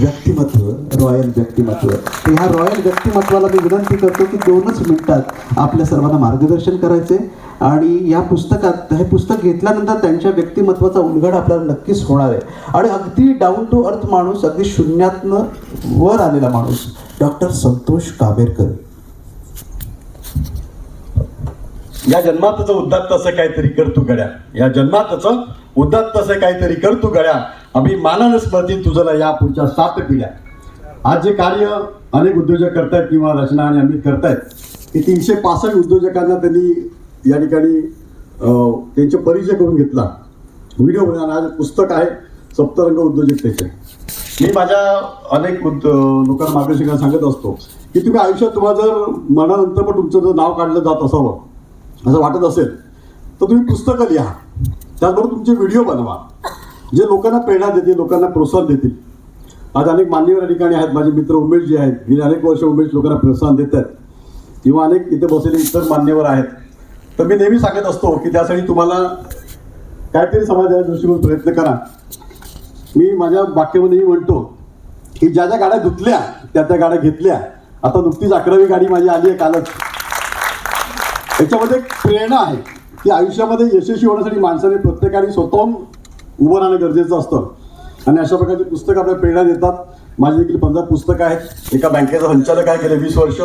व्यक्तिमत्व, रॉयल व्यक्तिमत्व. तर ह्या रॉयल व्यक्तिमत्वाला मी विनंती करतो की 2च मिनिटात आपल्या सर्वांना मार्गदर्शन करायचे आणि या पुस्तकात हे पुस्तक घेतल्यानंतर त्यांच्या व्यक्तिमत्वाचा उलगडा आपल्याला नक्कीच होणार आहे. आणि अगदी डाऊन टू अर्थ माणूस, अगदी शून्यातनं वर आलेला माणूस, डॉक्टर संतोष काबेरकर. या जन्मातच उद्दात तसं काहीतरी करतू गड्या, या जन्मातच उद्दात तसं काहीतरी करतू गड्या, अभिमानानं स्मरतील तुझं या पुढच्या 7 पिढ्या. आज जे कार्य अनेक उद्योजक करतायत किंवा रचना आणि अमित करतायत, की 365 उद्योजकांना त्यांनी या ठिकाणी त्यांचे परिचय करून घेतला व्हिडिओ बनवून. आज पुस्तक आहे सप्तरंग उद्योजकतेचे. मी माझ्या अनेक लोकांना मार्गदर्शकांना सांगत असतो की तुम्ही आयुष्यात तुम्हाला जर मनानंतर पण तुमचं जर नाव काढलं जात असावं असं वाटत असेल तर तुम्ही पुस्तकं लिहा, त्याचबरोबर तुमचे व्हिडिओ बनवा जे लोकांना प्रेरणा देतील, लोकांना प्रोत्साहन देतील. आज अनेक मान्यवर या ठिकाणी आहेत, माझे मित्र उमेश जे आहेत, गेली अनेक वर्ष उमेश लोकांना प्रोत्साहन देत आहेत किंवा अनेक इथे बसलेले इतर मान्यवर आहेत. तर मी नेहमी सांगत असतो की त्यासाठी तुम्हाला काहीतरी समाजाच्या दृष्टीकोन प्रयत्न करा. मी माझ्या वाक्यामध्येही म्हणतो की ज्या ज्या गाड्या धुतल्या त्या गाड्या घेतल्या. आता नुकतीच 11वी गाडी माझी आली आहे कालच. याच्यामध्ये एक प्रेरणा आहे की आयुष्यामध्ये यशस्वी होण्यासाठी माणसाने प्रत्येकाने स्वतःहून उभं राहणं गरजेचं असतं आणि अशा प्रकारची पुस्तकं आपल्याला प्रेरणा देतात. माझी देखील 15 पुस्तकं आहेत. एका बँकेचा संचालक आहे, गेले 20 वर्ष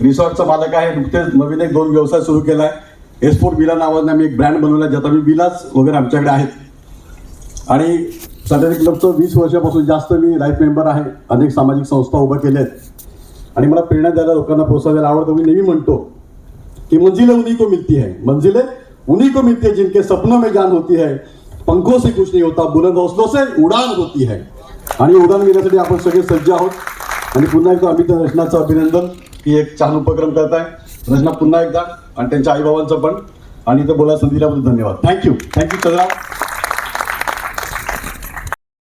रिसॉर्टचा मालक आहे, नुकतेच नवीन एक 2 व्यवसाय सुरू केला आहे. एस्पोर्ट विला नावाने आम्ही एक ब्रँड बनवला, ज्यात आम्ही विलास वगैरे आमच्याकडे आहेत. आणि सॅटर्डे क्लबचं 20 वर्षापासून जास्त मी लाईफ मेंबर आहे. अनेक सामाजिक संस्था उभ्या केल्या आहेत आणि मला प्रेरणा द्यायला, लोकांना प्रोत्साहन द्यायला आवडतं. मी नेहमी म्हणतो कि मंजिलें उन्हीं को मिलती है, मंजिलें उन्हीं को मिलती है जिनके सपनों में जान होती है, पंखों से कुछ नहीं होता, बुलंद हौसलों से उड़ान होती है. आणि उडान घेण्यासाठी आपण सगळे सज्ज आहोत. आणि पुन्हा एकदा अमित रचनाचं अभिनंदन की एक छान उपक्रम करताय. रचना पुन्हा एकदा आणि त्यांच्या आईबाबांचं पण. आणि इथं बोलायला संधी दिल्याबद्दल धन्यवाद. थँक्यू चंद्रा.